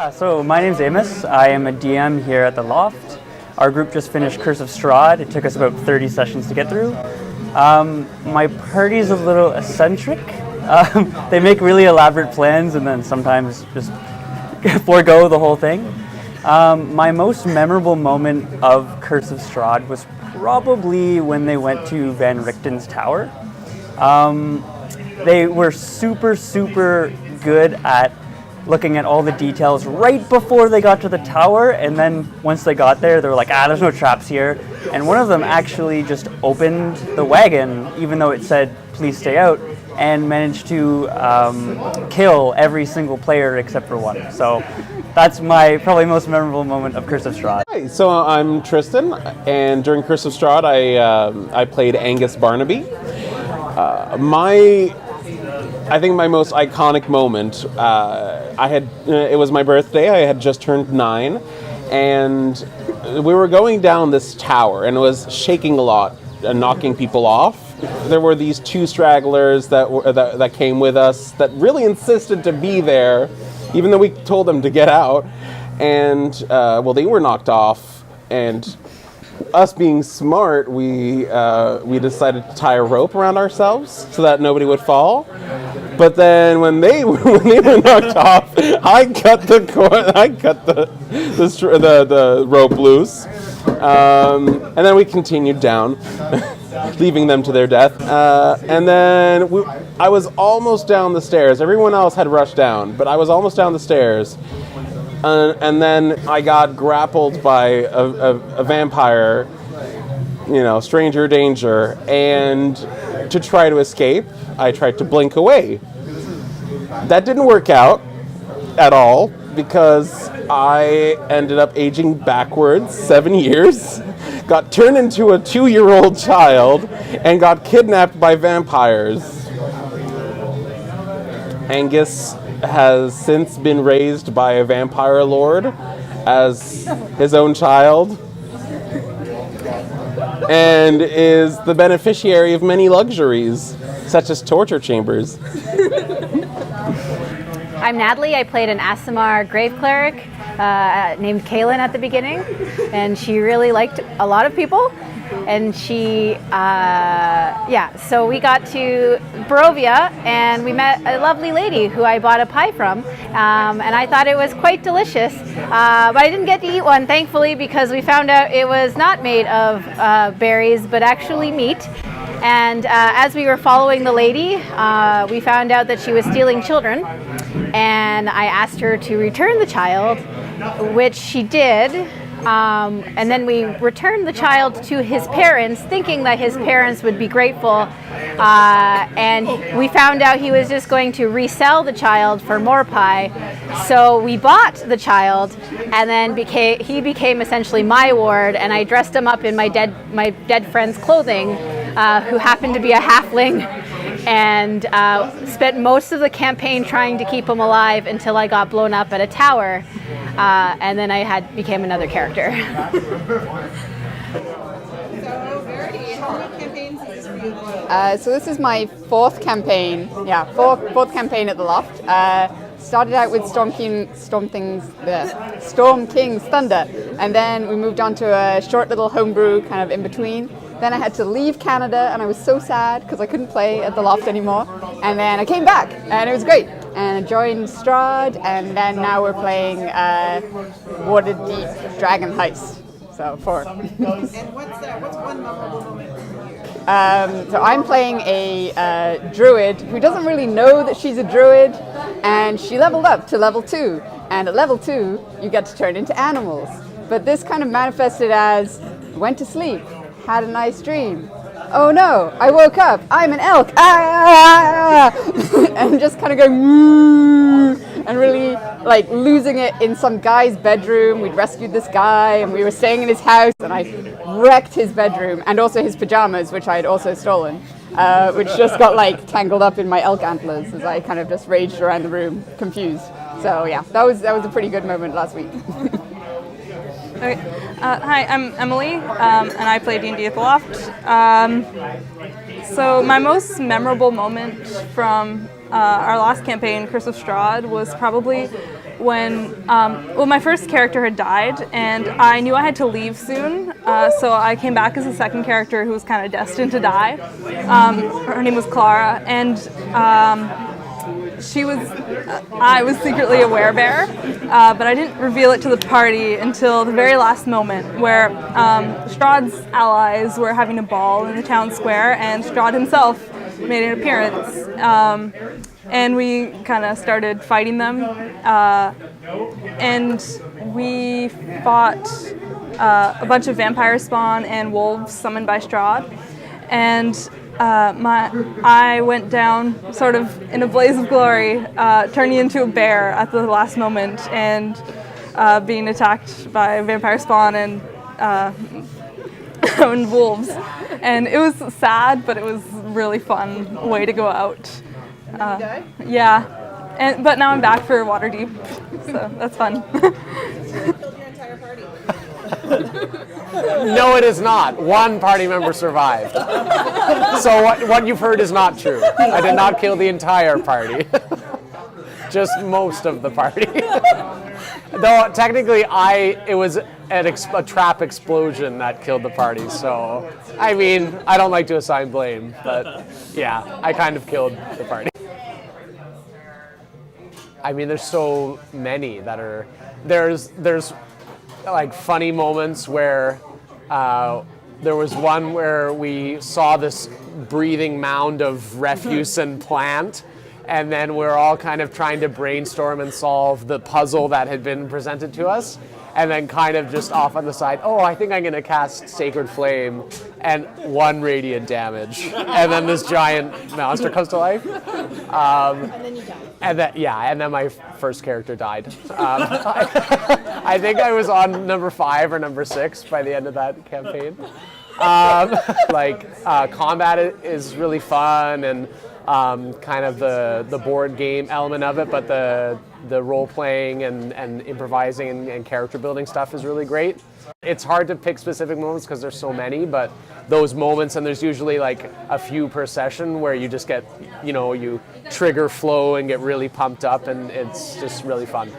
So my name's Amos. I am a DM here at the Loft. Our group just finished Curse of Strahd. It took us about 30 sessions to get through. My party's a little eccentric. They make really elaborate plans and then sometimes just forego the whole thing. My most memorable moment of Curse of Strahd was probably when they went to Van Richten's tower. They were super good at looking at all the details right before they got to the tower, and then once they got there, they were like, there's no traps here. And one of them actually just opened the wagon, even though it said, please stay out, and managed to kill every single player except for one. So that's my probably most memorable moment of Curse of Strahd. Hi, so I'm Tristan, and during Curse of Strahd, I played Angus Barnaby. I think my most iconic moment, it was my birthday. I had just turned 9, and we were going down this tower, and it was shaking a lot and knocking people off. There were these 2 stragglers that came with us that really insisted to be there, even though we told them to get out. And they were knocked off, and us being smart, we decided to tie a rope around ourselves so that nobody would fall. But then when they were knocked off, I cut the rope loose, and then we continued down, leaving them to their death. And then I was almost down the stairs. Everyone else had rushed down, but I was almost down the stairs. And then I got grappled by a vampire, stranger danger, and to try to escape, I tried to blink away. That didn't work out at all because I ended up aging backwards 7 years, got turned into a 2-year-old child, and got kidnapped by vampires. Angus has since been raised by a vampire lord as his own child and is the beneficiary of many luxuries, such as torture chambers. I'm Natalie. I played an Aasimar grave cleric named Kaylin at the beginning, and she really liked a lot of people. And so we got to Barovia and we met a lovely lady who I bought a pie from, and I thought it was quite delicious, but I didn't get to eat one, thankfully, because we found out it was not made of berries, but actually meat. And as we were following the lady, we found out that she was stealing children, and I asked her to return the child, which she did. And then we returned the child to his parents, thinking that his parents would be grateful. And we found out he was just going to resell the child for more pie. So we bought the child, and then he became essentially my ward. And I dressed him up in my dead friend's clothing, who happened to be a halfling, and spent most of the campaign trying to keep him alive until I got blown up at a tower. And then I became another character. So this is my 4th campaign. Fourth campaign at the Loft. Started out with Storm King's Thunder, and then we moved on to a short little homebrew kind of in between. Then I had to leave Canada, and I was so sad because I couldn't play at the Loft anymore. And then I came back, and it was great. And I joined Strahd, and then now we're playing Waterdeep Dragon Heist. So 4. And what's one memorable moment for you? So I'm playing a druid who doesn't really know that she's a druid, and she leveled up to level 2. And at level 2, you get to turn into animals. But this kind of manifested as went to sleep, had a nice dream. Oh no, I woke up, I'm an elk, and just kind of going, woo, and really like losing it in some guy's bedroom. We'd rescued this guy and we were staying in his house, and I wrecked his bedroom and also his pajamas, which I had also stolen, which just got like tangled up in my elk antlers as I kind of just raged around the room, confused. So yeah, that was a pretty good moment last week. Okay. Hi, I'm Emily, and I play D&D at the Loft. So my most memorable moment from our last campaign, Curse of Strahd, was probably when my first character had died, and I knew I had to leave soon, so I came back as a second character who was kind of destined to die. Her name was Clara, and I was secretly a werebear, but I didn't reveal it to the party until the very last moment, where Strahd's allies were having a ball in the town square, and Strahd himself made an appearance. And we kind of started fighting them, and we fought a bunch of vampire spawn and wolves summoned by Strahd, and I went down sort of in a blaze of glory, turning into a bear at the last moment, and being attacked by vampire spawn and and wolves. And it was sad, but it was a really fun way to go out. Yeah, but now I'm back for Waterdeep, so that's fun. Killed your entire party. No, it is not. One party member survived. So what you've heard is not true. I did not kill the entire party. Just most of the party. Though technically it was a trap explosion that killed the party, so I mean, I don't like to assign blame, but yeah, I kind of killed the party. I mean, there's so many that are, there's like funny moments where there was one where we saw this breathing mound of refuse and plant, and then we're all kind of trying to brainstorm and solve the puzzle that had been presented to us, and then kind of just off on the side, oh, I think I'm going to cast Sacred Flame, and 1 radiant damage, and then this giant monster comes to life. And then you died. And then my first character died. I think I was on number 5 or number 6 by the end of that campaign. Combat is really fun, and kind of the board game element of it, but the role playing and improvising and character building stuff is really great. It's hard to pick specific moments because there's so many, but those moments, and there's usually like a few per session where you just get, you trigger flow and get really pumped up, and it's just really fun.